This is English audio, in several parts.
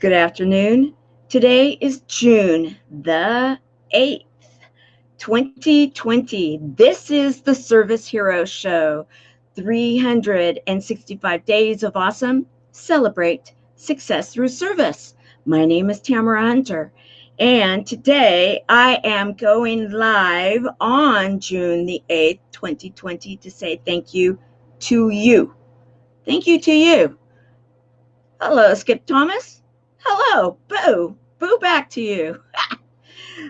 Good afternoon. Today is June the 8th, 2020. This is the Service Hero Show. 365 days of awesome. Celebrate success through service. My name is Tamara Hunter, and today I am going live on June the 8th, 2020 to say thank you to you. Thank you to you. Hello, Skip Thomas. Hello, Boo. Boo back to you.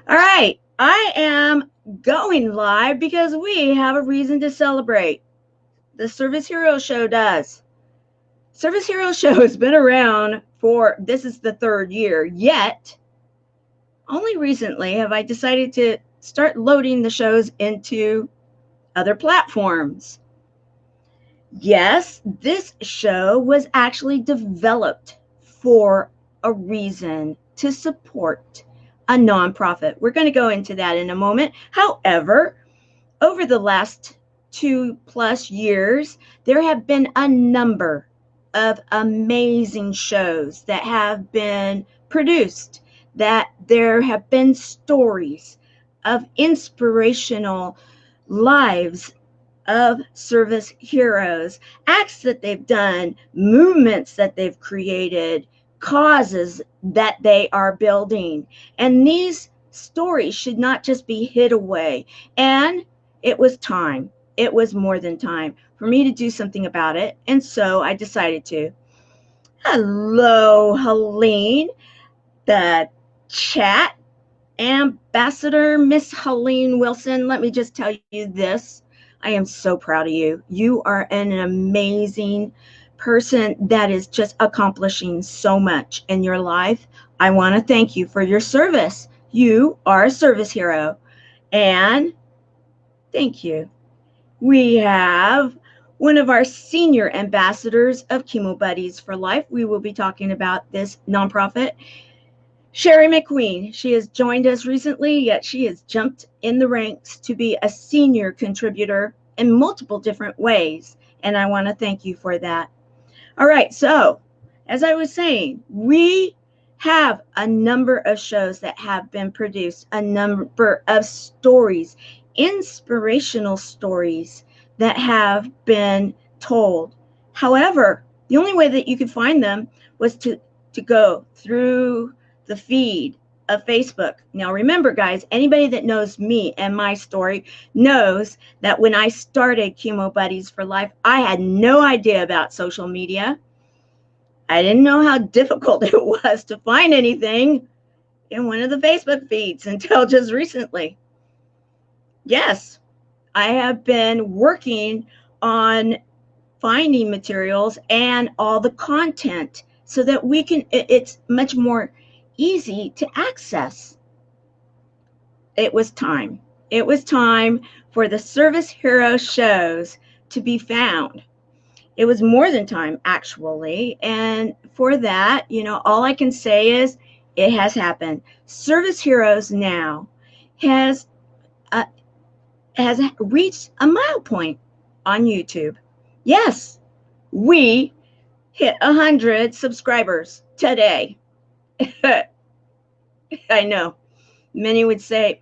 All right, I am going live because we have a reason to celebrate. The Service Hero Show does. Service Hero Show has been around this is the third year, yet only recently have I decided to start loading the shows into other platforms. Yes, this show was actually developed for a reason to support a nonprofit. We're going to go into that in a moment. However, over the last 2+ years, there have been a number of amazing shows that have been produced, that there have been stories of inspirational lives of service heroes, acts that they've done, movements that they've created, causes that they are building. And these stories should not just be hid away. And it was time. It was more than time for me to do something about it. And so I decided to. Hello, Helene, the chat ambassador, Miss Helene Wilson. Let me just tell you this. I am so proud of you. You are an amazing person that is just accomplishing so much in your life. I want to thank you for your service. You are a service hero. And thank you. We have one of our senior ambassadors of Chemo Buddies for Life. We will be talking about this nonprofit. Sherry McQueen, she has joined us recently, yet she has jumped in the ranks to be a senior contributor in multiple different ways, and I want to thank you for that. All right, so as I was saying, we have a number of shows that have been produced, a number of stories, inspirational stories that have been told. However, the only way that you could find them was to go through the feed of Facebook. Now remember, guys, anybody that knows me and my story knows that when I started Chemo Buddies for Life, I had no idea about social media. I didn't know how difficult it was to find anything in one of the Facebook feeds until just recently. Yes, I have been working on finding materials and all the content so that we can, it's much more easy to access. It was time. It was time for the Service Hero shows to be found. It was more than time, actually. And for that, all I can say is it has happened. Service Heroes now has reached a mile point on YouTube. Yes, we hit 100 subscribers today. I know. Many would say,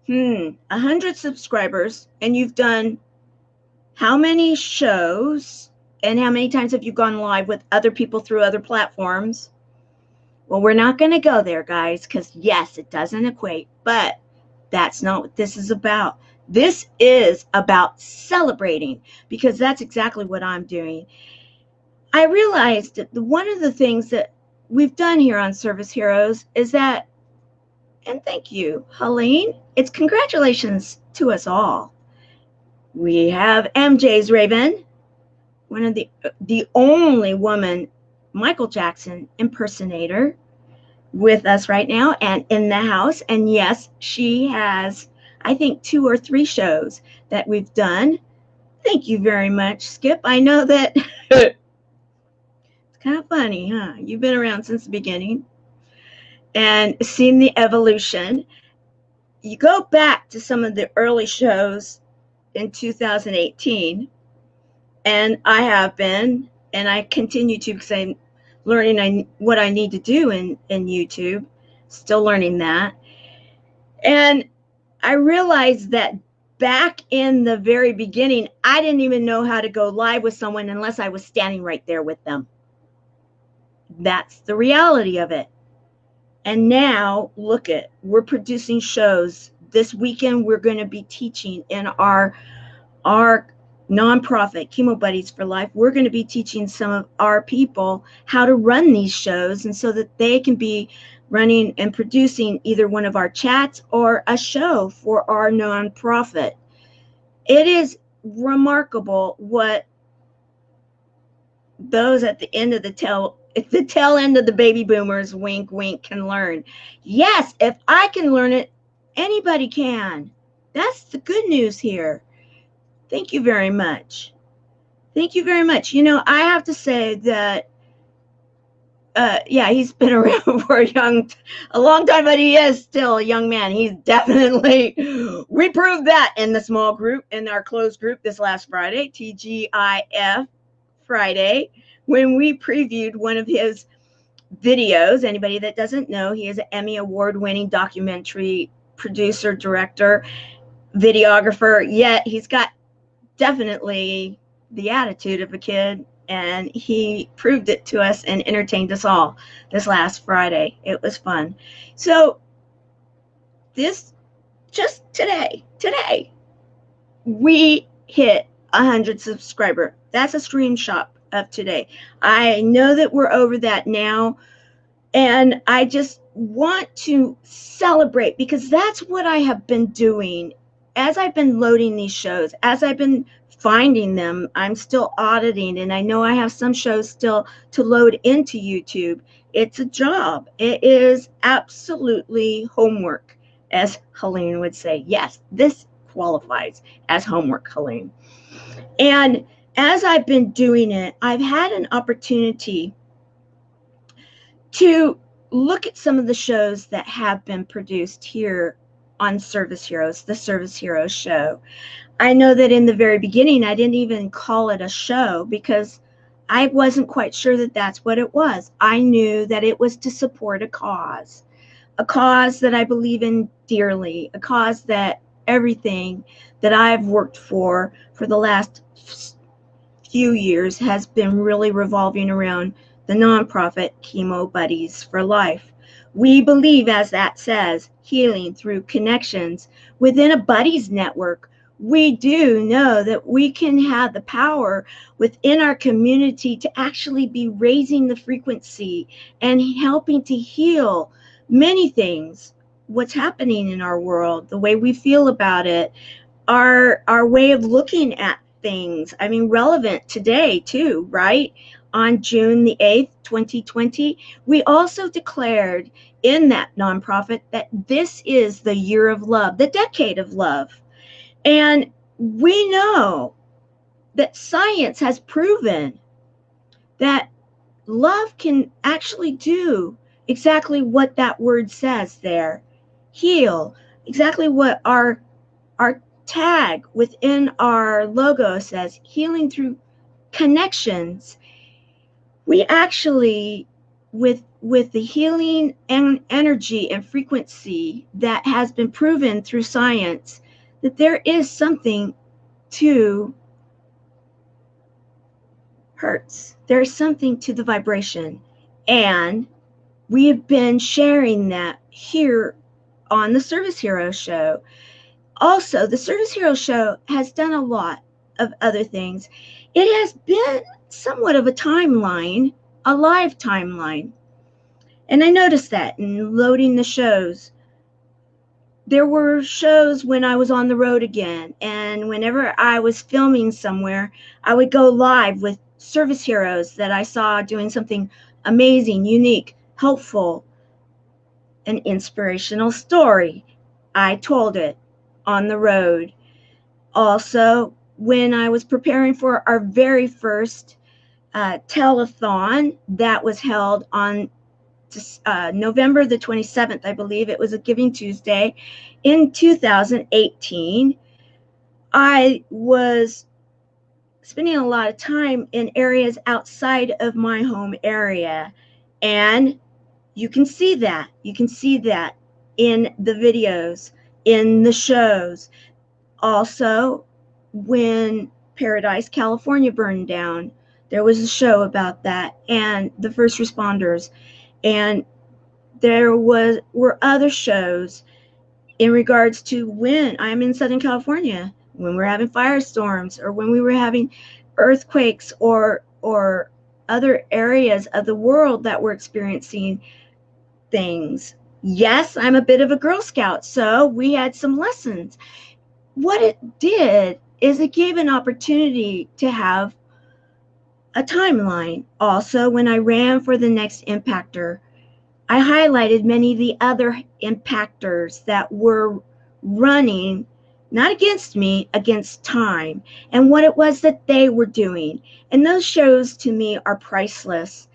100 subscribers, and you've done how many shows, and how many times have you gone live with other people through other platforms? Well, we're not going to go there, guys, because yes, it doesn't equate, but that's not what this is about. This is about celebrating, because that's exactly what I'm doing. I realized that one of the things that we've done here on Service Heroes is that, and thank you, Helene, it's congratulations to us all. We have MJ's Raven, one of the only woman Michael Jackson impersonator with us right now and in the house. And yes, she has, I think, 2 or 3 shows that we've done. Thank you very much, Skip. I know that it's kind of funny, huh? You've been around since the beginning and seen the evolution. You go back to some of the early shows in 2018, and I have been, and I continue to, because I learning what I need to do in YouTube, still learning that. And I realized that back in the very beginning, I didn't even know how to go live with someone unless I was standing right there with them. That's the reality of it. And now, look at, we're producing shows. This weekend, we're going to be teaching in our nonprofit, Chemo Buddies for Life. We're going to be teaching some of our people how to run these shows, and so that they can be running and producing either one of our chats or a show for our nonprofit. It is remarkable what those at the end of the tail end of the baby boomers, wink, wink, can learn. Yes, if I can learn it, anybody can. That's the good news here. Thank you very much. Thank you very much. You know, I have to say that, yeah, he's been around for a long time, but he is still a young man. He's definitely, we proved that in the small group, in our closed group this last Friday, TGIF Friday, when we previewed one of his videos. Anybody that doesn't know, he is an Emmy award-winning documentary producer, director, videographer, yet he's got definitely the attitude of a kid, and he proved it to us and entertained us all this last Friday. It was fun. So this, just today, we hit 100 subscribers. That's a screenshot of today. I know that we're over that now, and I just want to celebrate, because that's what I have been doing as I've been loading these shows, as I've been finding them. I'm still auditing, and I know I have some shows still to load into YouTube. It's a job. It is absolutely homework, as Helene would say. Yes, this qualifies as homework, Helene. And as I've been doing it, I've had an opportunity to look at some of the shows that have been produced here on Service Heroes, the Service Heroes show. I know that in the very beginning, I didn't even call it a show because I wasn't quite sure that that's what it was. I knew that it was to support a cause that I believe in dearly, a cause that everything that I've worked for the last few years has been really revolving around the nonprofit Chemo Buddies for Life. We believe, as that says, healing through connections within a buddies network. We do know that we can have the power within our community to actually be raising the frequency and helping to heal many things. What's happening in our world, the way we feel about it, our way of looking at things. I mean, relevant today too, right? On June the 8th, 2020, we also declared in that nonprofit that this is the year of love, the decade of love. And we know that science has proven that love can actually do exactly what that word says there. Heal, exactly what our tag within our logo says, healing through connections. We actually, with the healing and energy and frequency that has been proven through science, that there is something to hertz. There's something to the vibration. And we have been sharing that here on the Service Hero Show. Also, the Service Hero Show has done a lot of other things. It has been somewhat of a timeline, a live timeline. And I noticed that in loading the shows. There were shows when I was on the road again, and whenever I was filming somewhere, I would go live with service heroes that I saw doing something amazing, unique, helpful, an inspirational story. I told it on the road. Also, when I was preparing for our very first telethon that was held on November the 27th, I believe it was a Giving Tuesday in 2018, I was spending a lot of time in areas outside of my home area. And you can see that. You can see that in the videos, in the shows. Also, when Paradise, California burned down, there was a show about that and the first responders. And there were other shows in regards to when I'm in Southern California, when we're having firestorms or when we were having earthquakes or other areas of the world that were experiencing things. Yes, I'm a bit of a Girl Scout, so we had some lessons. What it did is it gave an opportunity to have a timeline. Also, when I ran for the next impactor, I highlighted many of the other impactors that were running, not against me, against time, and what it was that they were doing. And those shows to me are priceless.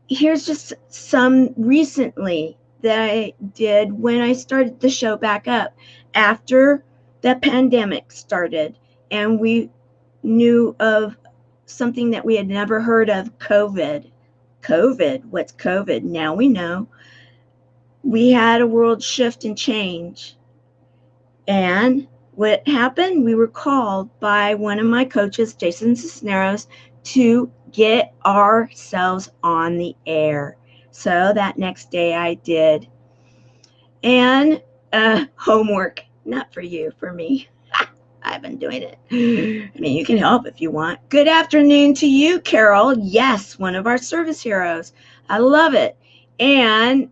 Here's just some recently that I did when I started the show back up after the pandemic started, and we knew of something that we had never heard of, COVID. COVID, what's COVID? Now we know. We had a world shift and change. And what happened? We were called by one of my coaches, Jason Cisneros, to get ourselves on the air. So that next day I did. And homework, not for you, for me. I've been doing it. I mean, you can help if you want. Good afternoon to you, Carol. Yes, one of our service heroes. I love it. And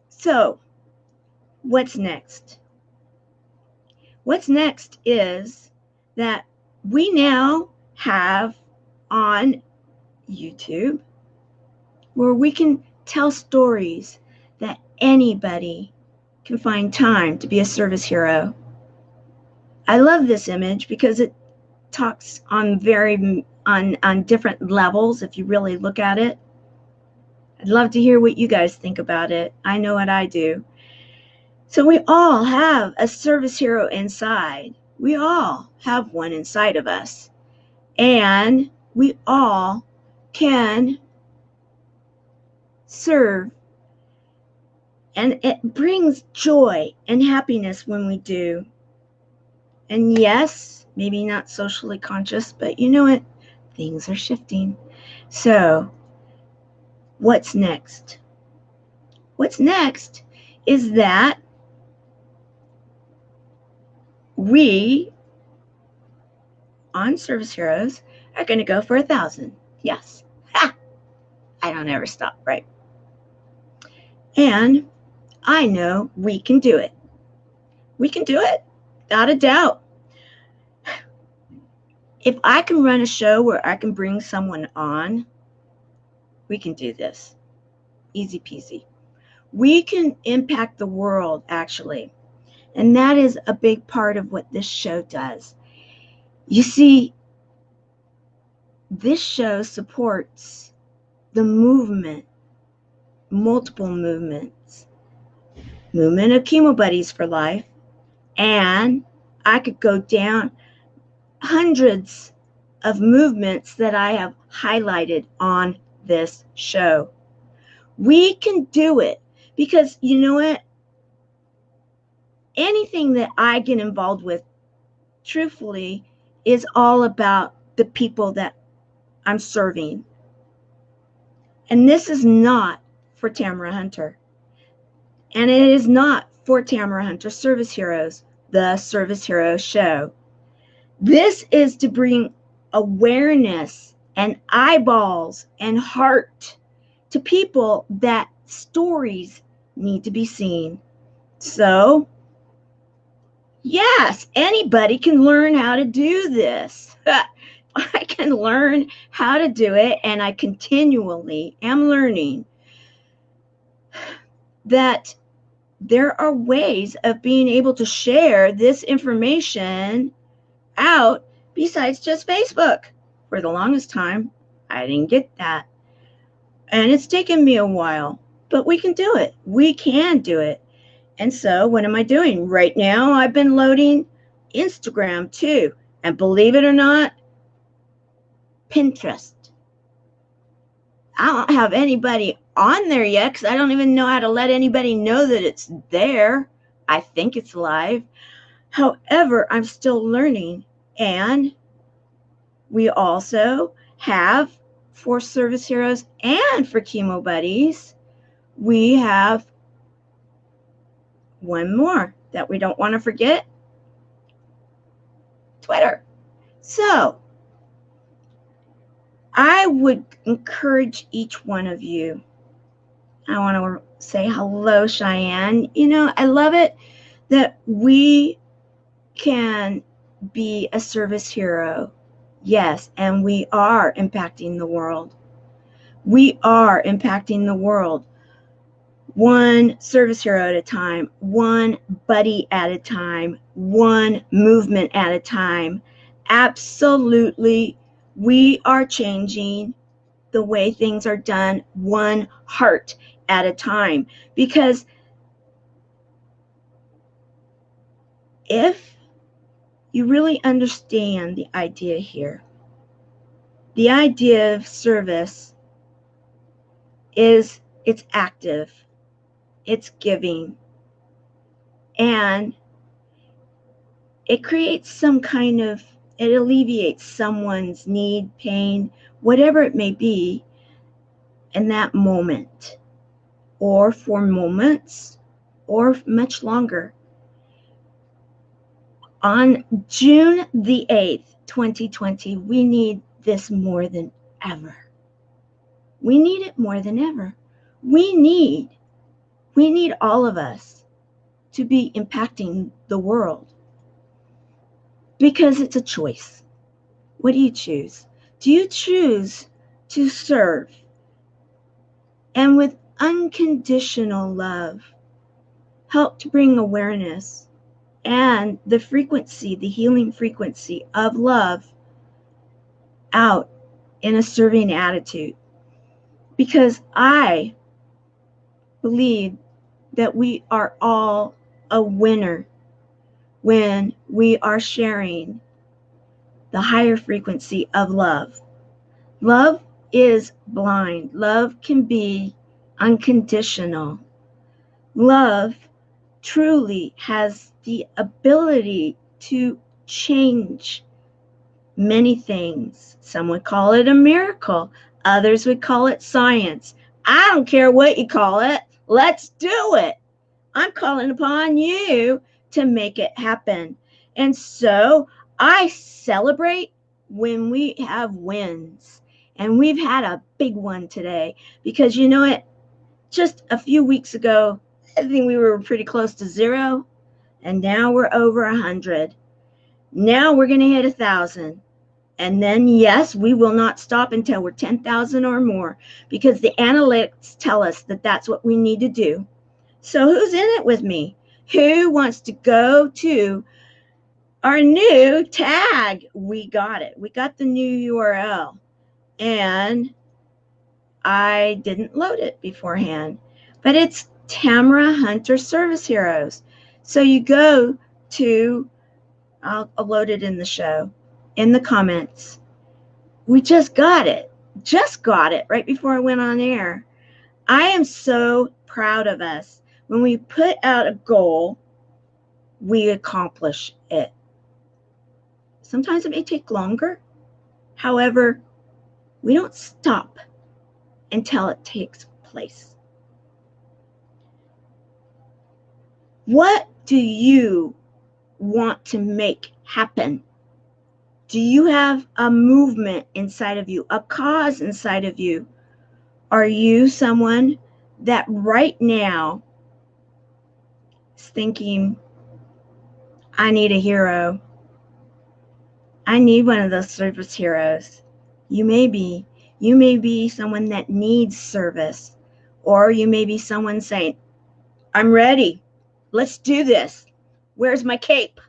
so what's next? What's next is that we now have on YouTube where we can tell stories that anybody can find time to be a service hero. I love this image because it talks on different levels if you really look at it. I'd love to hear what you guys think about it. I know what I do. So we all have a service hero inside. We all have one inside of us. And we all can serve. And it brings joy and happiness when we do. And yes, maybe not socially conscious, but you know what? Things are shifting. So what's next? What's next is that we, on Service Heroes, are going to go for 1,000. Yes. Ha! I don't ever stop, right? And I know we can do it. We can do it, without a doubt. If I can run a show where I can bring someone on, we can do this. Easy peasy. We can impact the world, actually. And that is a big part of what this show does. You see, this show supports the movement, multiple movements. Movement of Chemo Buddies for Life. And I could go down hundreds of movements that I have highlighted on this show. We can do it because you know what? Anything that I get involved with, truthfully, is all about the people that I'm serving. And this is not for Tamara Hunter. And it is not for Tamara Hunter Service Heroes, the Service Hero Show. This is to bring awareness and eyeballs and heart to people that stories need to be seen. So, yes, anybody can learn how to do this. I can learn how to do it, and I continually am learning that there are ways of being able to share this information out besides just Facebook. For the longest time, I didn't get that. And it's taken me a while, but we can do it. We can do it. And so what am I doing? Right now, I've been loading Instagram too. And believe it or not, Pinterest. I don't have anybody on there yet because I don't even know how to let anybody know that it's there. I think it's live. However, I'm still learning. And we also have, for Service Heroes and for Chemo Buddies, we have one more that we don't want to forget, Twitter. So I would encourage each one of you. I want to say hello, Cheyenne. You know, I love it that we can be a service hero. Yes, and we are impacting the world. We are impacting the world. One service hero at a time, one buddy at a time, one movement at a time. Absolutely, we are changing the way things are done, one heart at a time. Because if you really understand the idea here, the idea of service is it's active, it's giving, and it creates some kind of, it alleviates someone's need, pain, whatever it may be in that moment, or for moments, or much longer. On June the 8th, 2020, we need this more than ever. We need it more than ever. We need all of us to be impacting the world because it's a choice. What do you choose? Do you choose to serve and with unconditional love help to bring awareness and the frequency, the healing frequency of love out in a serving attitude? Because I believe that we are all a winner when we are sharing the higher frequency of love. Love is blind. Love can be unconditional. Love truly has the ability to change many things. Some would call it a miracle. Others would call it science. I don't care what you call it. Let's do it. I'm calling upon you to make it happen. And so I celebrate when we have wins. And we've had a big one today because you know what? Just a few weeks ago, I think we were pretty close to 0. And now we're over 100. Now we're going to hit 1,000. And then, yes, we will not stop until we're 10,000 or more because the analytics tell us that that's what we need to do. So who's in it with me? Who wants to go to our new tag? We got it. We got the new URL. And I didn't load it beforehand. But it's Tamara Hunter Service Heroes. So you go to, I'll load it in the show, in the comments. We just got it. Just got it right before I went on air. I am so proud of us. When we put out a goal, we accomplish it. Sometimes it may take longer. However, we don't stop until it takes place. What do you want to make happen? Do you have a movement inside of you, a cause inside of you? Are you someone that right now is thinking, I need a hero. I need one of those service heroes. You may be someone that needs service, or you may be someone saying, I'm ready. Let's do this. Where's my cape?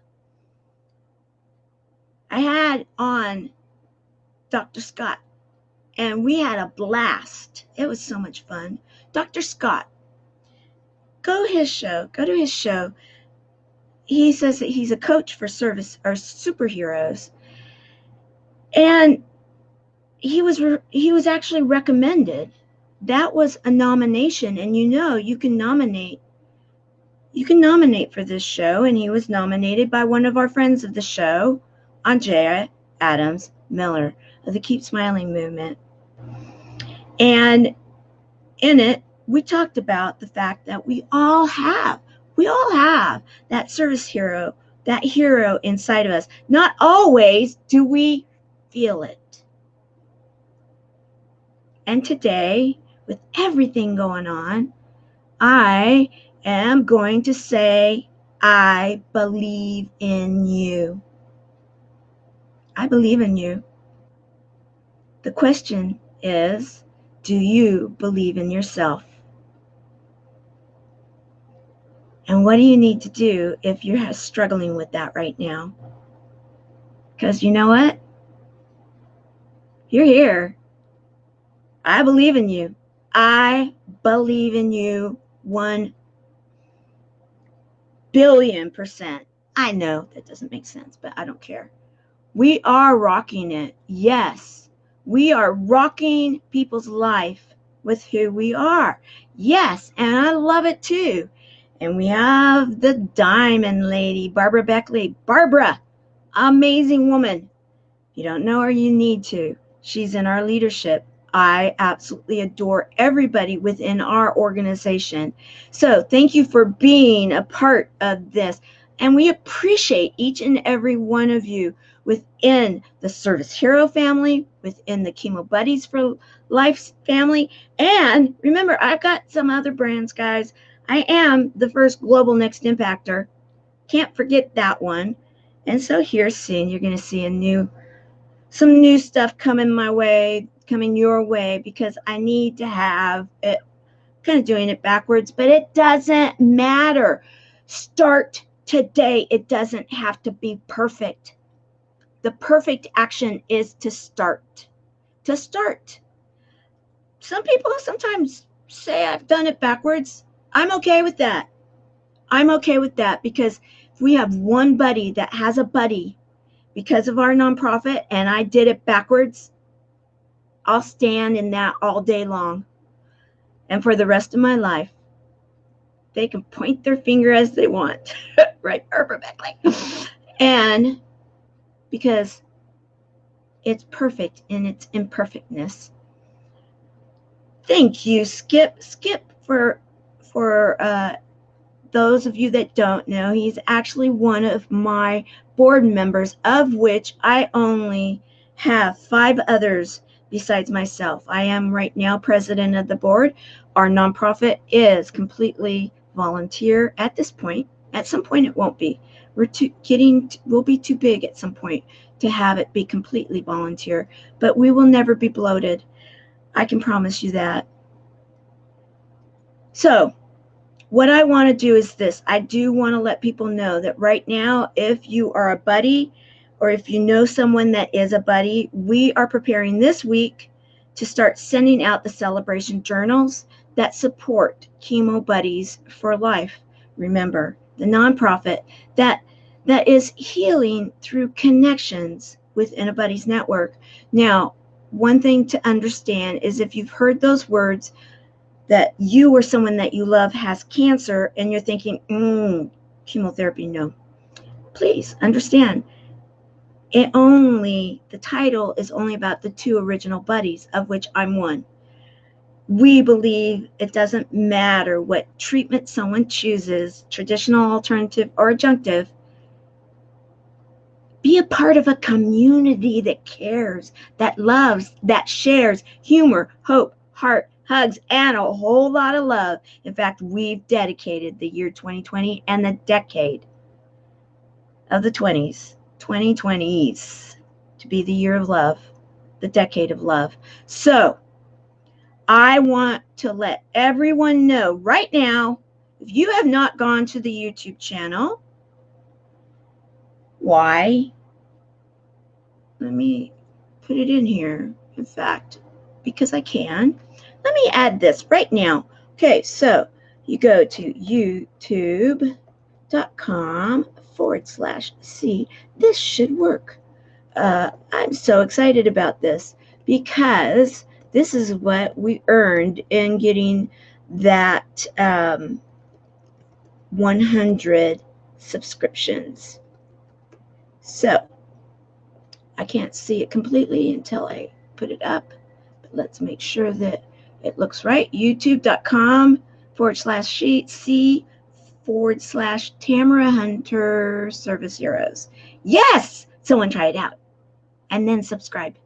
I had on Dr. Scott, and we had a blast. It was so much fun. Dr. Scott, go to his show. He says that he's a coach for service or superheroes, And he was actually recommended. That was a nomination, and you can nominate for this show, and he was nominated by one of our friends of the show, Andrea Adams Miller of the Keep Smiling movement. And in it, we talked about the fact that we all have that service hero, that hero inside of us. Not always do we feel it. And today, with everything going on, I am going to say, I believe in you. I believe in you. The question is, do you believe in yourself? And what do you need to do if you're struggling with that right now? Because you know what? You're here. I believe in you. I believe in you 1 billion%. I know that doesn't make sense, but I don't care. We are rocking it. Yes, we are rocking people's life with who we are. Yes, and I love it too. And we have the Diamond Lady, Barbara Beckley. Barbara, amazing woman. You don't know her, you need to. She's in our leadership. I absolutely adore everybody within our organization. So thank you for being a part of this. And we appreciate each and every one of you within the Service Hero family, within the Chemo Buddies for Life family. And remember, I've got some other brands, guys. I am the first Global Next Impactor. Can't forget that one. And so here soon, you're going to see some new stuff coming your way, because I need to have it, kind of doing it backwards, but it doesn't matter. Start today. It doesn't have to be perfect. The perfect action is to start. To start. Some people sometimes say I've done it backwards. I'm okay with that. I'm okay with that, because if we have one buddy that has a buddy because of our nonprofit and I did it backwards, I'll stand in that all day long. And for the rest of my life, they can point their finger as they want. Right, perfectly. And because it's perfect in its imperfectness. Thank you, Skip. Skip, for those of you that don't know, he's actually one of my board members, of which I only have 5 others besides myself. I am right now president of the board. Our nonprofit is completely volunteer at this point. At some point it won't be. We'll be too big at some point to have it be completely volunteer, but we will never be bloated. I can promise you that. So what I want to do is this. I do want to let people know that right now, if you are a buddy, or if you know someone that is a buddy, we are preparing this week to start sending out the celebration journals that support Chemo Buddies for Life. Remember, the nonprofit that is healing through connections within a buddy's network. Now, one thing to understand is, if you've heard those words, that you or someone that you love has cancer, and you're thinking, chemotherapy, no. Please understand, the title is only about the 2 original buddies, of which I'm one. We believe it doesn't matter what treatment someone chooses, traditional, alternative, or adjunctive. Be a part of a community that cares, that loves, that shares humor, hope, heart, hugs, and a whole lot of love. In fact, we've dedicated the year 2020 and the decade of the 2020s, to be the year of love, the decade of love. So I want to let everyone know right now, if you have not gone to the YouTube channel, why? Let me put it in here. In fact, because I can. Let me add this right now. Okay, so you go to youtube.com/C. This should work. I'm so excited about this because this is what we earned in getting that 100 subscriptions. So I can't see it completely until I put it up, but let's make sure that it looks right. YouTube.com/C/Tamara Hunter Service Heroes. Yes! Someone try it out. And then subscribe.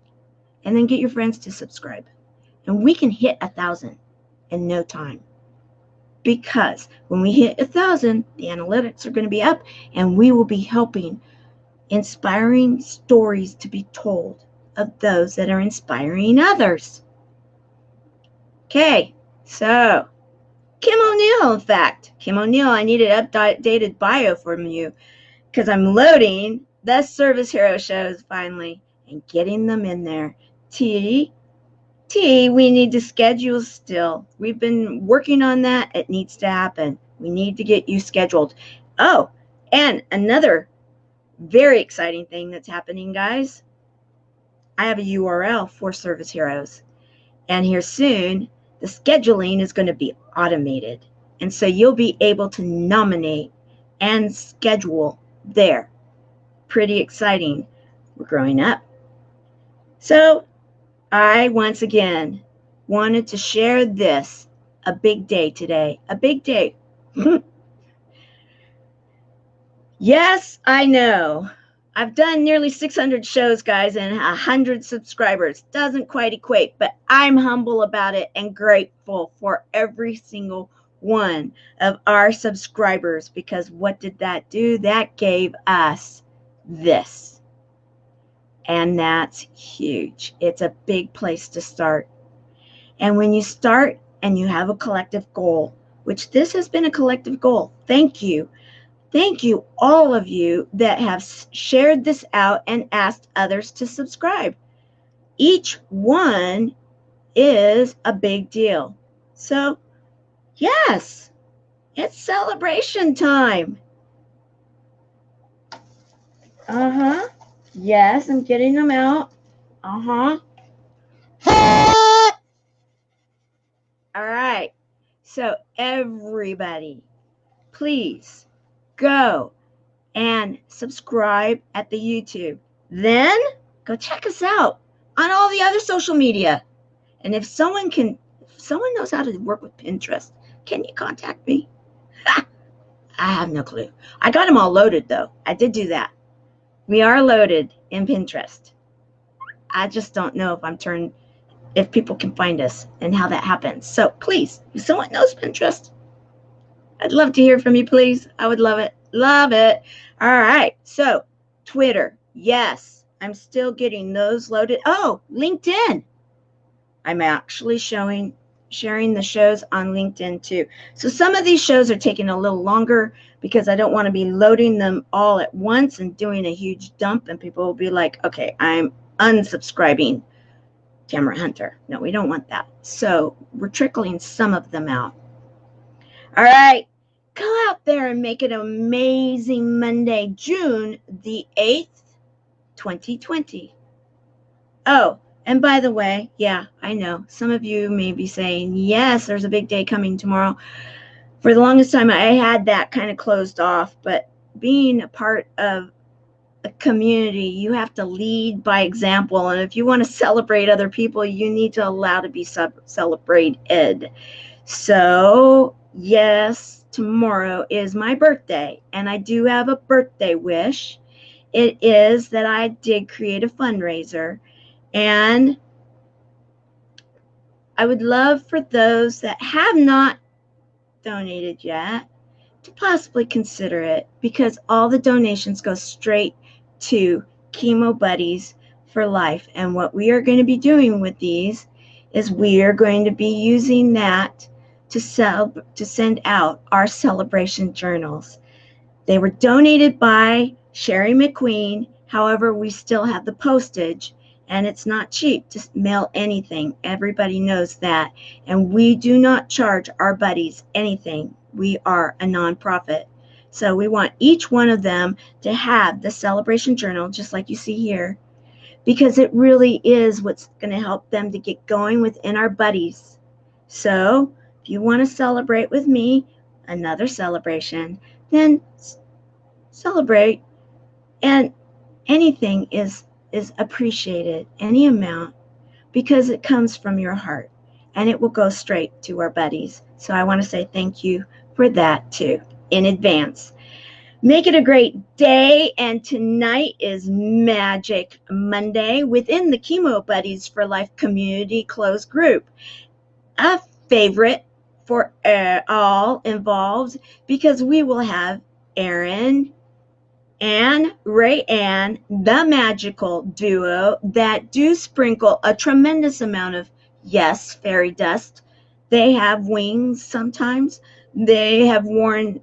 And then get your friends to subscribe. And we can hit 1,000 in no time. Because when we hit 1,000, the analytics are going to be up and we will be helping inspiring stories to be told of those that are inspiring others. Okay, so Kim O'Neill, in fact. Kim O'Neill, I need an updated bio from you because I'm loading the Service Hero shows finally and getting them in there. T, we need to schedule still. We've been working on that. It needs to happen. We need to get you scheduled. Oh, and another very exciting thing that's happening, guys. I have a URL for Service Heroes. And here soon, the scheduling is going to be automated. And so you'll be able to nominate and schedule there. Pretty exciting. We're growing up. So I, once again, wanted to share this. A big day today. A big day. Yes, I know. I've done nearly 600 shows, guys, and 100 subscribers. Doesn't quite equate, but I'm humble about it and grateful for every single one of our subscribers, because what did that do? That gave us this. And that's huge. It's a big place to start. And when you start and you have a collective goal, which this has been a collective goal, thank you. Thank you, all of you that have shared this out and asked others to subscribe. Each one is a big deal. So, yes, it's celebration time. Yes, I'm getting them out. All right. So, everybody, please go and subscribe at the YouTube. Then go check us out on all the other social media. And if someone knows how to work with Pinterest, can you contact me? I have no clue. I got them all loaded though. I did do that. We are loaded in Pinterest. I just don't know if people can find us and how that happens. So please, if someone knows Pinterest, I'd love to hear from you, please. I would love it. Love it. All right. So Twitter. Yes, I'm still getting those loaded. Oh, LinkedIn. I'm actually sharing the shows on LinkedIn too. So some of these shows are taking a little longer because I don't want to be loading them all at once and doing a huge dump and people will be like, okay, I'm unsubscribing Tamara Hunter. No, we don't want that. So we're trickling some of them out. All right, go out there and make it an amazing Monday, June the 8th, 2020. Oh, and by the way, yeah, I know some of you may be saying, yes, there's a big day coming tomorrow. For the longest time, I had that kind of closed off, but being a part of a community, you have to lead by example. And if you want to celebrate other people, you need to allow to be celebrated. So yes, tomorrow is my birthday, and I do have a birthday wish. It is that I did create a fundraiser, and I would love for those that have not donated yet to possibly consider it, because all the donations go straight to Chemo Buddies for Life. And what we are going to be doing with these is we are going to be using that to send out our celebration journals. They were donated by Sherry McQueen. However, we still have the postage, and it's not cheap to mail anything. Everybody knows that. And we do not charge our buddies anything. We are a nonprofit. So we want each one of them to have the celebration journal, just like you see here. because it really is what's going to help them to get going within our buddies. So if you want to celebrate with me, another celebration, then celebrate. And anything is appreciated, any amount, because it comes from your heart and it will go straight to our buddies. So I want to say thank you for that too in advance. Make it a great day, and tonight is Magic Monday within the Chemo Buddies for Life community closed group. A favorite for all involved, because we will have Aaron and Ray Ann, the magical duo that do sprinkle a tremendous amount of, yes, fairy dust. They have wings sometimes. They have worn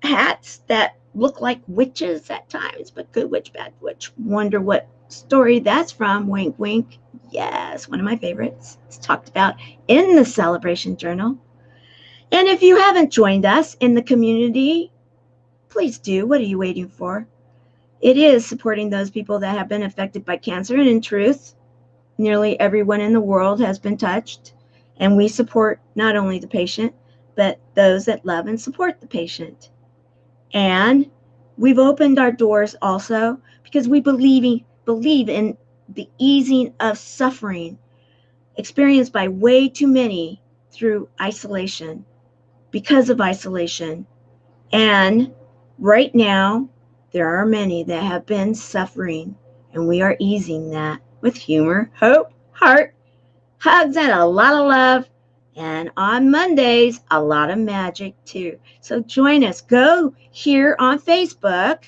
hats that look like witches at times, but good witch, bad witch. Wonder what story that's from. Wink, wink. Yes, one of my favorites. It's talked about in the Celebration Journal. And if you haven't joined us in the community, please do. What are you waiting for? It is supporting those people that have been affected by cancer, and in truth, nearly everyone in the world has been touched. And we support not only the patient, but those that love and support the patient. And we've opened our doors also because we believe in the easing of suffering experienced by way too many through isolation, because of isolation. And right now, there are many that have been suffering, and we are easing that with humor, hope, heart, hugs, and a lot of love. And on Mondays, a lot of magic too. So join us. Go here on Facebook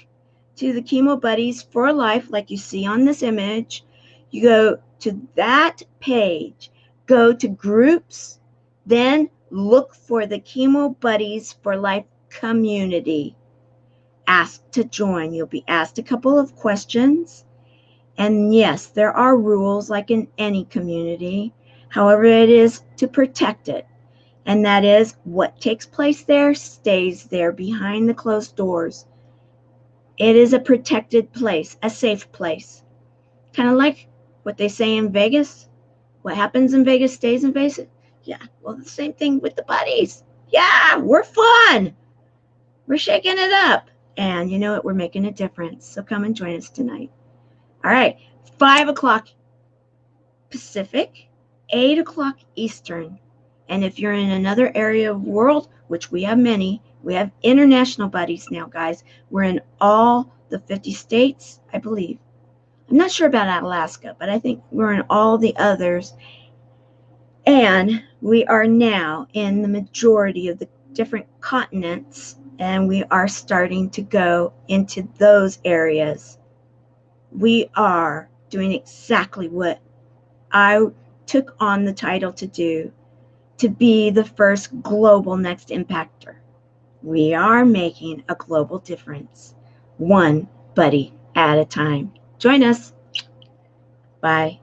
to the Chemo Buddies for Life, like you see on this image. You go to that page, go to groups, then look for the Chemo Buddies for Life community. Ask to join. You'll be asked a couple of questions. And yes, there are rules like in any community. However, it is to protect it. And that is, what takes place there stays there behind the closed doors. It is a protected place, a safe place. Kind of like what they say in Vegas. What happens in Vegas stays in Vegas. Yeah, well, the same thing with the buddies. Yeah, we're fun. We're shaking it up. And you know what? We're making a difference. So come and join us tonight. All right, 5 o'clock Pacific, 8 o'clock Eastern. And if you're in another area of the world, which we have many, we have international buddies now, guys. We're in all the 50 states, I believe. I'm not sure about Alaska, but I think we're in all the others. And we are now in the majority of the different continents, and we are starting to go into those areas. We are doing exactly what I took on the title to do, to be the first global next impactor. We are making a global difference, one buddy at a time. Join us. Bye.